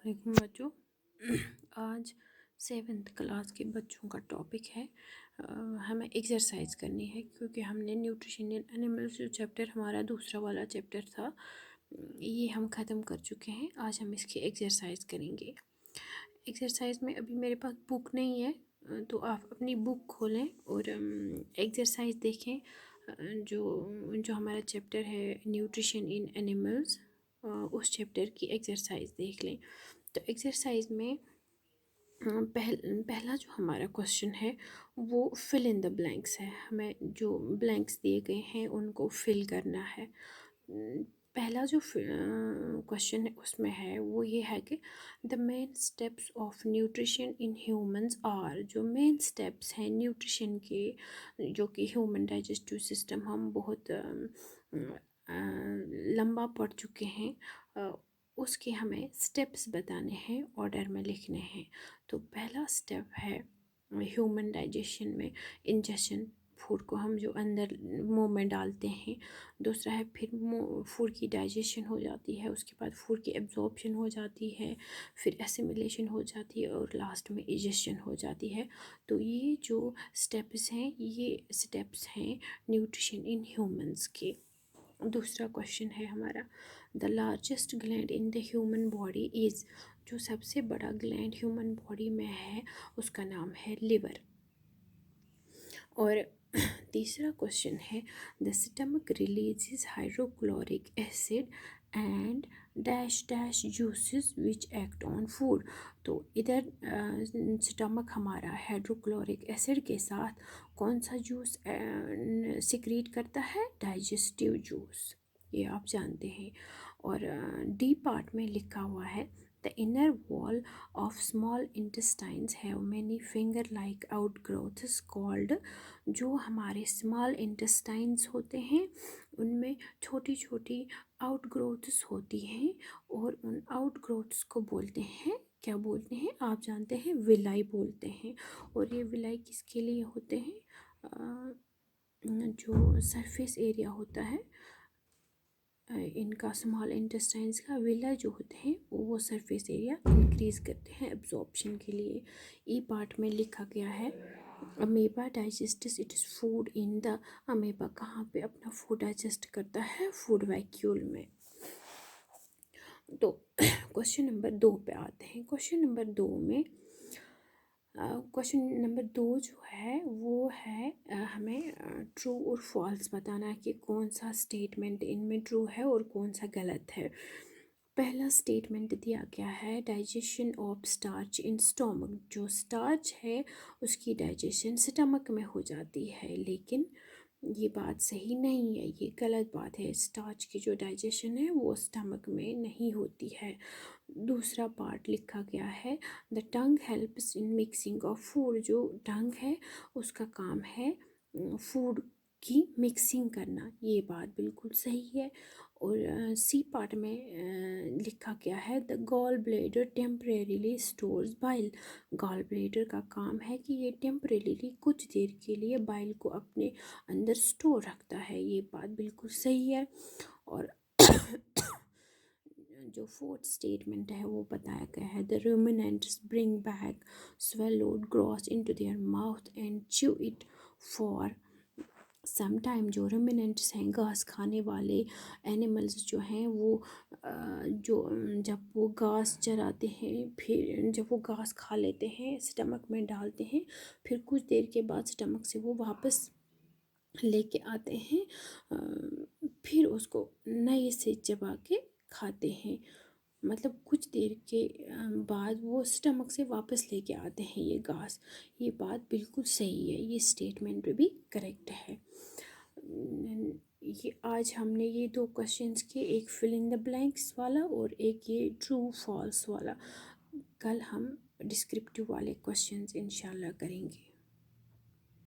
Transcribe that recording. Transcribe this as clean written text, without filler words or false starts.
वालेकुम बच्चों। आज 7th क्लास के बच्चों का टॉपिक है हमें एक्सरसाइज करनी है, क्योंकि हमने न्यूट्रिशन इन एनिमल्स जो चैप्टर हमारा दूसरा वाला चैप्टर था ये हम ख़त्म कर चुके हैं। आज हम इसकी एक्सरसाइज करेंगे। एक्सरसाइज में अभी मेरे पास बुक नहीं है, तो आप अपनी बुक खोलें और एक्सरसाइज देखें। जो जो हमारा चैप्टर है न्यूट्रिशन इन एनिमल्स, उस चैप्टर की एक्सरसाइज देख लें। तो एक्सरसाइज में पहला जो हमारा क्वेश्चन है वो फिल इन द ब्लैंक्स है। हमें जो ब्लैंक्स दिए गए हैं उनको फिल करना है। पहला जो क्वेश्चन है उसमें है वो ये है कि the main steps of nutrition in humans are. जो मेन स्टेप्स हैं न्यूट्रिशन के, जो कि ह्यूमन डाइजेस्टिव सिस्टम हम बहुत लंबा पढ़ चुके हैं, उसके हमें स्टेप्स बताने हैं, ऑर्डर में लिखने हैं। तो पहला स्टेप है ह्यूमन डाइजेशन में इंजेशन, फूड को हम जो अंदर मुंह में डालते हैं। दूसरा है फिर फूड की डाइजेशन हो जाती है, उसके बाद फूड की एब्जॉर्प्शन हो जाती है, फिर एसिमिलेशन हो जाती है और लास्ट में इजेशन हो जाती है। तो ये जो स्टेप्स हैं ये स्टेप्स हैं न्यूट्रिशन इन ह्यूमंस के। दूसरा क्वेश्चन है हमारा the largest gland in the human body is. जो सबसे बड़ा ग्लैंड ह्यूमन बॉडी में है उसका नाम है लिवर। और तीसरा क्वेश्चन है the stomach releases hydrochloric acid and dash dash juices which act on food. तो इधर स्टमक हमारा हाइड्रोक्लोरिक एसिड के साथ कौन सा जूस सिक्रीट करता है? डाइजेस्टिव जूस, ये आप जानते हैं। और डी पार्ट में लिखा हुआ है the inner wall of small intestines have many finger like outgrowths called. जो हमारे स्मॉल इंटेस्टाइन्स होते हैं उनमें छोटी छोटी आउटग्रोथ्स होती हैं, और उन आउटग्रोथ्स को बोलते हैं, क्या बोलते हैं आप जानते हैं? विलाई बोलते हैं। और ये विलाई किसके लिए होते हैं? जो सरफेस एरिया होता है इनका, स्मॉल इंटेस्टाइन्स का विला जो होते हैं वो सरफेस एरिया इंक्रीज़ करते हैं एब्जॉर्प्शन के लिए। ई पार्ट में लिखा गया है amoeba digests it is food in the. Amoeba कहाँ पे अपना फूड डाइजेस्ट करता है? फूड वैक्यूल में। तो क्वेश्चन नंबर 2 पे आते हैं। क्वेश्चन नंबर 2 जो है वो है हमें ट्रू और फॉल्स बताना है कि कौन सा स्टेटमेंट इनमें ट्रू है और कौन सा गलत है। पहला स्टेटमेंट दिया गया है digestion of starch in stomach. जो स्टार्च है उसकी डाइजेशन स्टमक में हो जाती है, लेकिन ये बात सही नहीं है, ये गलत बात है। स्टार्च की जो डाइजेशन है वो स्टमक में नहीं होती है। दूसरा पार्ट लिखा गया है the tongue helps in mixing of food. जो टंग है उसका काम है फूड की मिक्सिंग करना, ये बात बिल्कुल सही है। और सी पार्ट में लिखा गया है the gall bladder temporarily stores bile. Gall bladder का काम है कि ये टेम्परेरीली कुछ देर के लिए बाइल को अपने अंदर स्टोर रखता है, ये बात बिल्कुल सही है। और जो फोर्थ स्टेटमेंट है वो बताया गया है the ruminants bring back swallowed gross into their mouth and chew it for some time. जो ruminants हैं, घास खाने वाले एनिमल्स जो हैं वो जो जब वो घास चराते हैं, फिर जब वो घास खा लेते हैं स्टमक में डालते हैं, फिर कुछ देर के बाद स्टमक से वो वापस लेके आते हैं, फिर उसको नए से चबा के खाते हैं। मतलब कुछ देर के बाद वो स्टमक से वापस लेके आते हैं ये घास। ये बात बिल्कुल सही है, ये स्टेटमेंट भी करेक्ट है। ये आज हमने ये 2 क्वेश्चंस के, एक फिल इन द ब्लैंक्स वाला और एक ये ट्रू फॉल्स वाला। कल हम डिस्क्रिप्टिव वाले क्वेश्चंस इंशाल्लाह करेंगे।